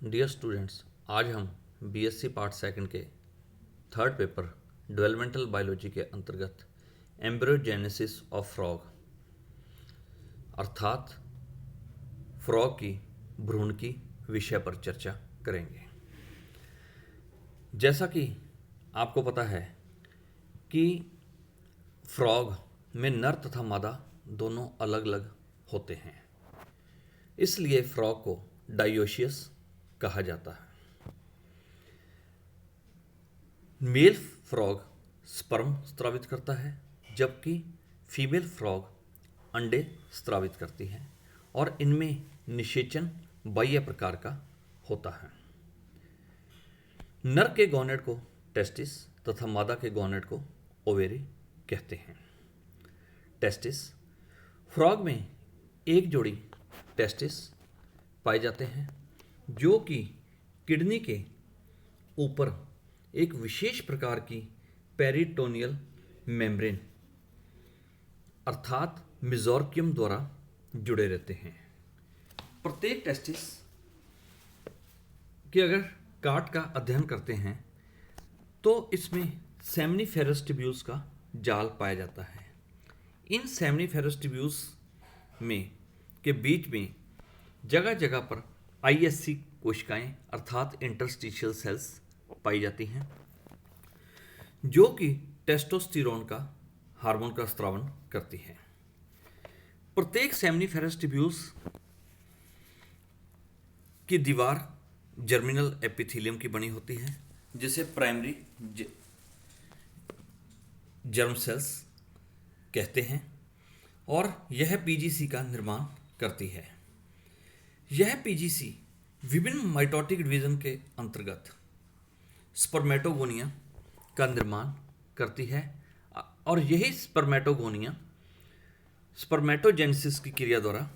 Dear students, आज हम BSc part second के थर्ड पेपर डेवलपमेंटल बायोलॉजी के अंतर्गत एम्ब्रियोजेनेसिस ऑफ फ्रॉग अर्थात फ्रॉग की भ्रूण की विषय पर चर्चा करेंगे। जैसा कि आपको पता है कि फ्रॉग में नर तथा मादा दोनों अलग अलग होते हैं, इसलिए फ्रॉग को डायोशियस कहा जाता है। मेल फ्रॉग स्पर्म स्रावित करता है, जबकि फीमेल फ्रॉग अंडे स्रावित करती है और इनमें निषेचन बाह्य प्रकार का होता है। नर के गोनेड को टेस्टिस तथा मादा के गोनेड को ओवेरी कहते हैं। टेस्टिस फ्रॉग में एक जोड़ी टेस्टिस पाए जाते हैं जो कि किडनी के ऊपर एक विशेष प्रकार की पेरिटोनियल मेम्ब्रेन अर्थात मेसोर्कियम द्वारा जुड़े रहते हैं। प्रत्येक टेस्टिस के अगर काट का अध्ययन करते हैं तो इसमें सेमनीफेरस ट्यूब्यूल्स का जाल पाया जाता है। इन सेमनीफेरस ट्यूब्यूल्स में के बीच में जगह जगह पर आईएससी कोशिकाएं अर्थात इंटरस्टिशियल सेल्स पाई जाती हैं जो कि टेस्टोस्टेरोन का हार्मोन का स्रावन करती हैं। प्रत्येक सेमनीफेरस ट्यूब्यूल्स की दीवार जर्मिनल एपिथेलियम की बनी होती है जिसे प्राइमरी जर्म सेल्स कहते हैं और यह पीजीसी का निर्माण करती है। यह पीजीसी विभिन्न माइटोटिक डिवीजन के अंतर्गत स्पर्मेटोगोनिया का निर्माण करती है और यही स्पर्मेटोगोनिया स्पर्मेटोजेनेसिस की क्रिया द्वारा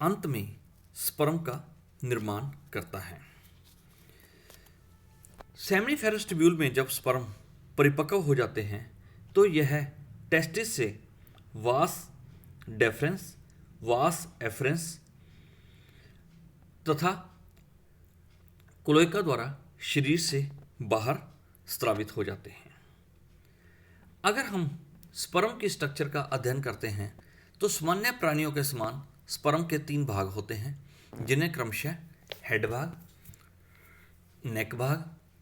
अंत में स्पर्म का निर्माण करता है। सेमनीफेरस ट्यूब्यूल में जब स्पर्म परिपक्व हो जाते हैं तो यह टेस्टिस से वास डेफरेंस, वास एफरेंस तथा क्लोएका द्वारा शरीर से बाहर स्रावित हो जाते हैं। अगर हम स्पर्म की स्ट्रक्चर का अध्ययन करते हैं तो सामान्य प्राणियों के समान स्पर्म के 3 भाग होते हैं जिन्हें क्रमशः हेड भाग, नेक भाग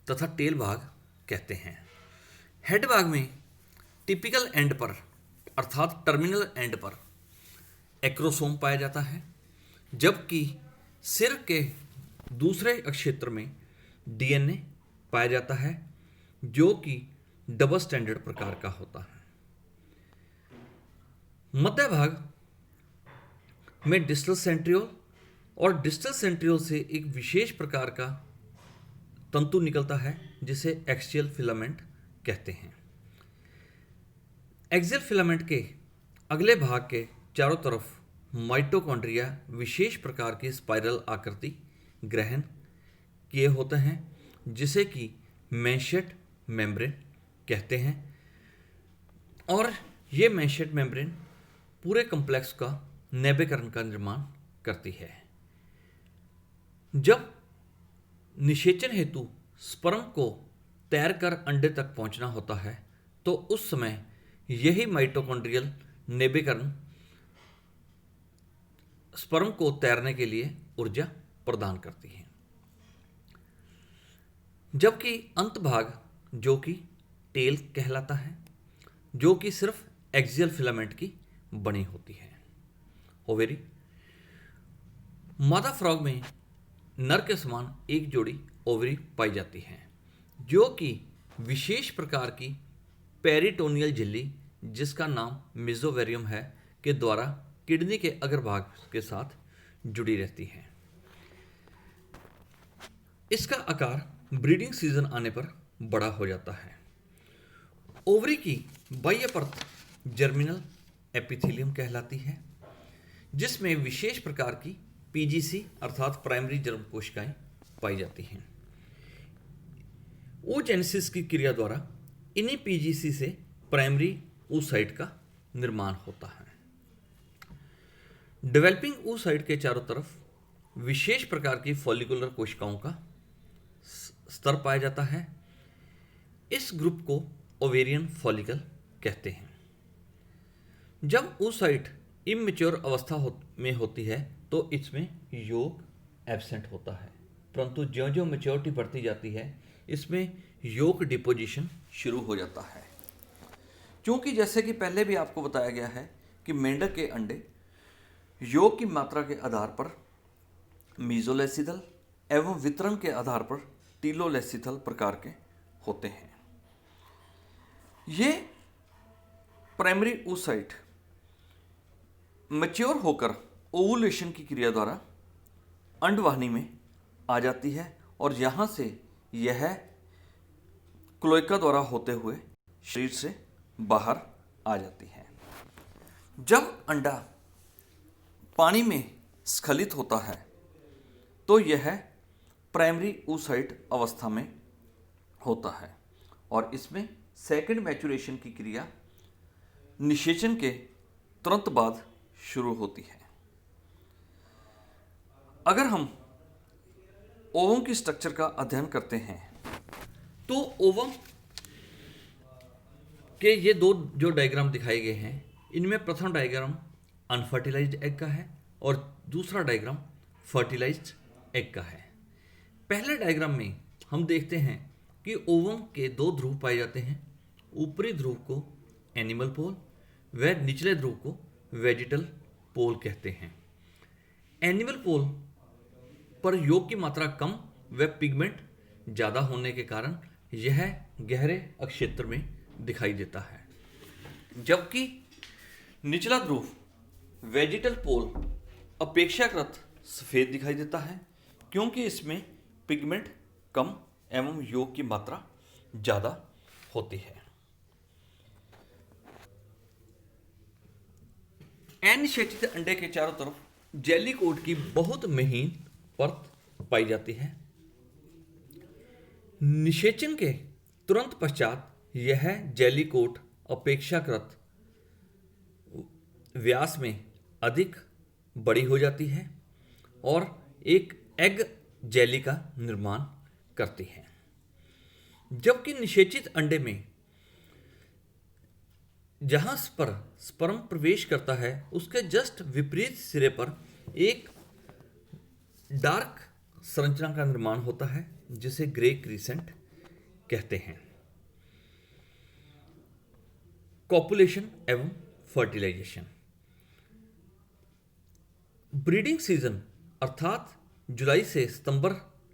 तथा टेल भाग कहते हैं। हेड भाग में टिपिकल एंड पर अर्थात टर्मिनल एंड पर एक्रोसोम पाया जाता है, जबकि सिर के दूसरे क्षेत्र में डीएनए पाया जाता है जो कि डबल स्टैंडर्ड प्रकार का होता है। मध्य भाग में डिस्टल सेंट्रियोल और डिस्टल सेंट्रियोल से एक विशेष प्रकार का तंतु निकलता है जिसे एक्सियल फिलामेंट कहते हैं। एक्सियल फिलामेंट के अगले भाग के चारों तरफ माइटोकॉन्ड्रिया विशेष प्रकार की स्पाइरल आकृति ग्रहण किए होते हैं जिसे कि मेंशेट मेम्ब्रेन कहते हैं और ये मेंशेट मेम्ब्रेन पूरे कॉम्प्लेक्स का नैवेकरण का निर्माण करती है। जब निषेचन हेतु स्पर्म को तैरकर अंडे तक पहुंचना होता है तो उस समय यही माइटोकॉन्ड्रियल नैवेकरण स्पर्म को तैरने के लिए ऊर्जा प्रदान करती है, जबकि अंत भाग जो कि टेल कहलाता है जो कि सिर्फ एक्सियल फिलामेंट की बनी होती है। ओवेरी मादा फ्रॉग में नर के समान एक जोड़ी ओवरी पाई जाती है जो कि विशेष प्रकार की पेरिटोनियल झिल्ली जिसका नाम मेसोवेरियम है के द्वारा किडनी के अग्रभाग के साथ जुड़ी रहती है। इसका आकार ब्रीडिंग सीजन आने पर बड़ा हो जाता है। ओवरी की बाह्य परत जर्मिनल एपिथेलियम कहलाती है जिसमें विशेष प्रकार की पीजीसी अर्थात प्राइमरी जर्म कोशिकाएं पाई जाती हैं। oogenesis की क्रिया द्वारा इन्हीं पीजीसी से प्राइमरी oocyte का निर्माण होता है। डेवलपिंग oocyte के चारों तरफ विशेष प्रकार की फॉलिकुलर कोशिकाओं का स्तर पाया जाता है। इस ग्रुप को ओवेरियन फॉलिकल कहते हैं। जब oocyte इमेच्योर अवस्था में होती है तो इसमें योग एब्सेंट होता है, परंतु ज्यों-ज्यों मैच्योरिटी बढ़ती जाती है इसमें योग डिपोजिशन शुरू हो जाता है। क्योंकि जैसे कि पहले भी आपको बताया गया है कि मेंढक के अंडे योग की मात्रा के आधार पर मीजोलेसिथल एवं वितरण के आधार पर टीलोलेसिथल प्रकार के होते हैं। ये प्राइमरी oocyte मैच्योर होकर ओवुलेशन की क्रिया द्वारा अंडवाहिनी में आ जाती है और यहाँ से यह क्लोएका द्वारा होते हुए शरीर से बाहर आ जाती है। जब अंडा पानी में स्खलित होता है तो यह प्राइमरी oocyte अवस्था में होता है और इसमें सेकंड मैचुरेशन की क्रिया निषेचन के तुरंत बाद शुरू होती है। अगर हम ओवम की स्ट्रक्चर का अध्ययन करते हैं तो ओवम के ये दो जो डायग्राम दिखाए गए हैं इनमें प्रथम डायग्राम अनफर्टिलाइज्ड एग का है और दूसरा डायग्राम फर्टिलाइज्ड एग का है। पहले डायग्राम में हम देखते हैं कि ओवम के दो ध्रुव पाए जाते हैं। ऊपरी ध्रुव को एनिमल पोल व निचले ध्रुव को वेजिटल पोल कहते हैं। एनिमल पोल पर योग की मात्रा कम व पिगमेंट ज़्यादा होने के कारण यह गहरे अक्षेत्र में दिखाई देता है, जबकि निचला ध्रुव वेजिटल पोल अपेक्षाकृत सफ़ेद दिखाई देता है क्योंकि इसमें पिगमेंट कम एवं योग की मात्रा ज़्यादा होती है। अनिषेचित अंडे के चारों तरफ जेली कोट की बहुत महीन परत पाई जाती है। निषेचन के तुरंत पश्चात यह जेली कोट अपेक्षाकृत व्यास में अधिक बड़ी हो जाती है और एक एग जेली का निर्माण करती है, जबकि निषेचित अंडे में जहां पर स्पर्म प्रवेश करता है उसके जस्ट विपरीत सिरे पर एक डार्क संरचना का निर्माण होता है जिसे ग्रे क्रीसेंट कहते हैं। कॉपुलेशन एवं फर्टिलाइजेशन। ब्रीडिंग सीजन अर्थात जुलाई से सितंबर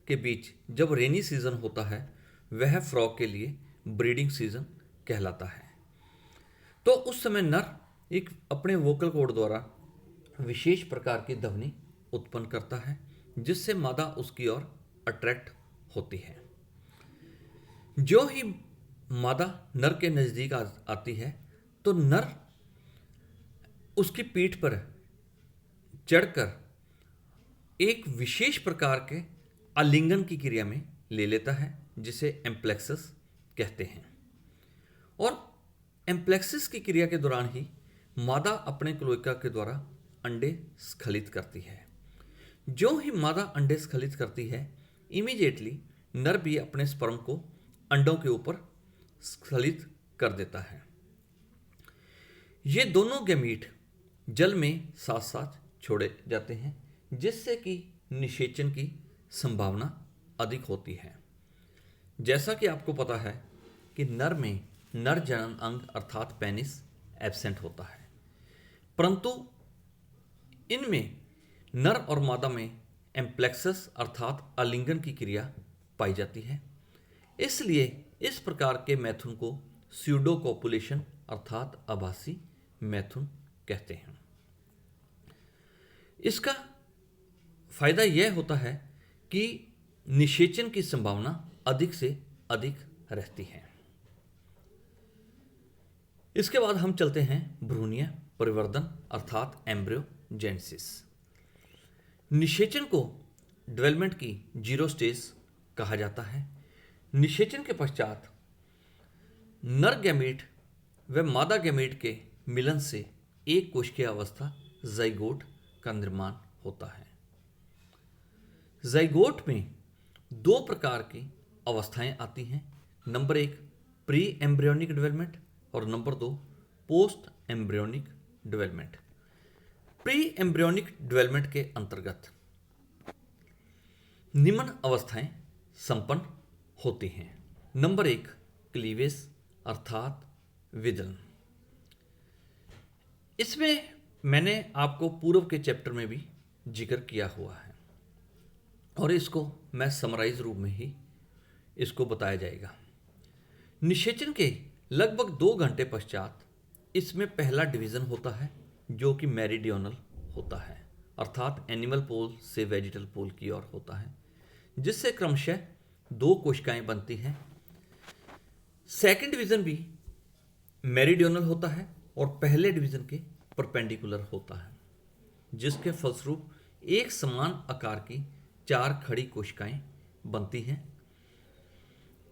के बीच जब रेनी सीजन होता है वह फ्रॉग के लिए ब्रीडिंग सीजन कहलाता है। तो उस समय नर एक अपने वोकल कॉर्ड द्वारा विशेष प्रकार की ध्वनि उत्पन्न करता है जिससे मादा उसकी ओर अट्रैक्ट होती है। जो ही मादा नर के नज़दीक आती है तो नर उसकी पीठ पर चढ़कर एक विशेष प्रकार के आलिंगन की क्रिया में ले लेता है जिसे एम्प्लेक्सस कहते हैं। और एम्प्लेक्सिस की क्रिया के दौरान ही मादा अपने क्लोएका के द्वारा अंडे स्खलित करती है। जो ही मादा अंडे स्खलित करती है इमीडिएटली नर भी अपने स्पर्म को अंडों के ऊपर स्खलित कर देता है। ये दोनों गैमीट जल में साथ साथ छोड़े जाते हैं जिससे कि निषेचन की संभावना अधिक होती है। जैसा कि आपको पता है कि नर में नर जनन अंग अर्थात पेनिस एब्सेंट होता है, परंतु इनमें नर और मादा में एम्प्लेक्सस अर्थात आलिंगन की क्रिया पाई जाती है। इसलिए इस प्रकार के मैथुन को स्यूडो कॉपुलेशन अर्थात आभासी मैथुन कहते हैं। इसका फायदा यह होता है कि निषेचन की संभावना अधिक से अधिक रहती है। इसके बाद हम चलते हैं भ्रूणीय परिवर्धन अर्थात एम्ब्रियोजेनेसिस। निषेचन को डेवलपमेंट की जीरो स्टेज कहा जाता है। निषेचन के पश्चात नर गैमीट व मादा गैमीट के मिलन से एक कोशिकीय अवस्था जाइगोट का निर्माण होता है। ज़ाइगोट में दो प्रकार की अवस्थाएं आती हैं। नंबर एक प्री एम्ब्रियोनिक डेवलपमेंट और नंबर दो post embryonic development. Pre embryonic development के अंतर्गत निम्न अवस्थाएं संपन्न होती हैं। नंबर एक क्लीवेज अर्थात विदलन। इसमें मैंने आपको पूर्व के चैप्टर में भी जिक्र किया हुआ है और इसको मैं समराइज रूप में ही इसको बताया जाएगा। निषेचन के लगभग 2 घंटे पश्चात इसमें पहला डिवीज़न होता है जो कि मेरिडियोनल होता है अर्थात एनिमल पोल से वेजिटल पोल की ओर होता है, जिससे क्रमशः 2 कोशिकाएं बनती हैं। सेकंड डिवीज़न भी मेरिडियोनल होता है और पहले डिवीज़न के परपेंडिकुलर होता है, जिसके फलस्वरूप एक समान आकार की 4 खड़ी कोशिकाएं बनती हैं।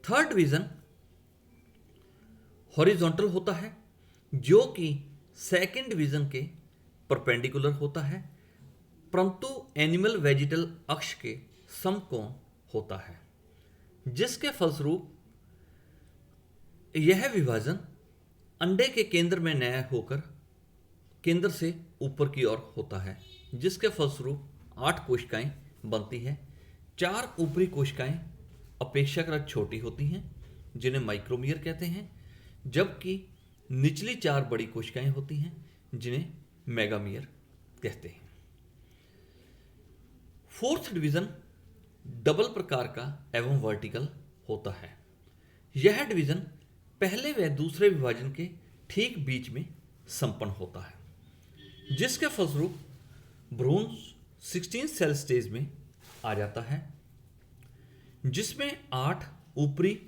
थर्ड डिवीज़न हॉरिजॉन्टल होता है जो कि सेकंड डिवीज़न के परपेंडिकुलर होता है, परंतु एनिमल वेजिटल अक्ष के समकोण होता है, जिसके फलस्वरूप यह विभाजन अंडे के केंद्र में न होकर केंद्र से ऊपर की ओर होता है, जिसके फलस्वरूप 8 कोशिकाएं बनती हैं। 4 ऊपरी कोशिकाएं अपेक्षाकृत छोटी होती हैं जिन्हें माइक्रोमियर कहते हैं, जबकि निचली 4 बड़ी कोशिकाएं होती हैं जिन्हें मेगामियर कहते हैं। फोर्थ डिवीज़न डबल प्रकार का एवं वर्टिकल होता है। यह डिवीज़न पहले व दूसरे विभाजन के ठीक बीच में संपन्न होता है, जिसके फलस्वरूप भ्रूण 16 सेल स्टेज में आ जाता है, जिसमें 8 ऊपरी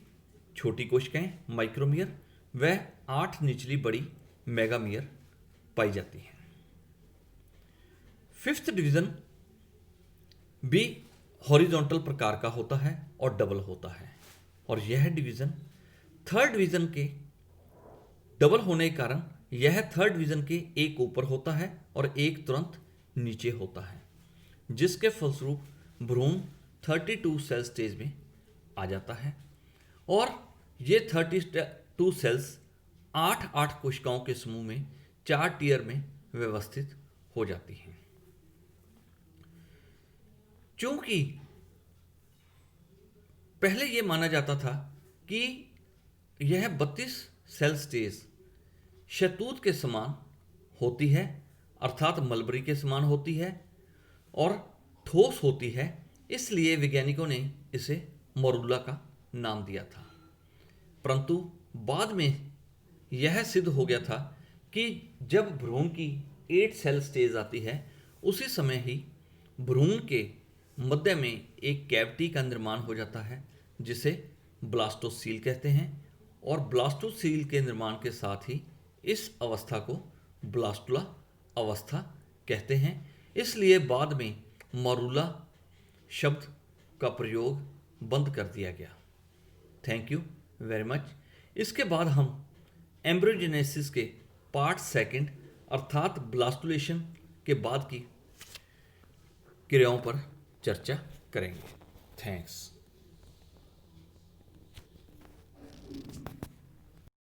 छोटी कोशिकाएं माइक्रोमियर व 8 निचली बड़ी मेगामियर पाई जाती हैं। फिफ्थ डिवीज़न भी हॉरिजॉन्टल प्रकार का होता है और डबल होता है, और यह डिवीज़न थर्ड डिवीज़न के डबल होने के कारण यह थर्ड डिवीज़न के एक ऊपर होता है और एक तुरंत नीचे होता है, जिसके फलस्वरूप भ्रूण 32 सेल स्टेज में आ जाता है और ये 32 सेल्स 8 कोशिकाओं के समूह में 4 टीयर में व्यवस्थित हो जाती हैं। चूंकि पहले यह माना जाता था कि यह 32 सेल स्टेज शहतूत के समान होती है अर्थात मलबरी के समान होती है और ठोस होती है, इसलिए वैज्ञानिकों ने इसे मोरुला का नाम दिया था। परंतु बाद में यह सिद्ध हो गया था कि जब भ्रूण की 8 सेल स्टेज आती है उसी समय ही भ्रूण के मध्य में एक कैविटी का निर्माण हो जाता है जिसे ब्लास्टोसील कहते हैं, और ब्लास्टोसील के निर्माण के साथ ही इस अवस्था को ब्लास्टुला अवस्था कहते हैं। इसलिए बाद में मोरुला शब्द का प्रयोग बंद कर दिया गया। Thank you very much. इसके बाद हम एम्ब्रियोजेनेसिस के पार्ट सेकंड अर्थात ब्लास्टुलेशन के बाद की क्रियाओं पर चर्चा करेंगे। थैंक्स।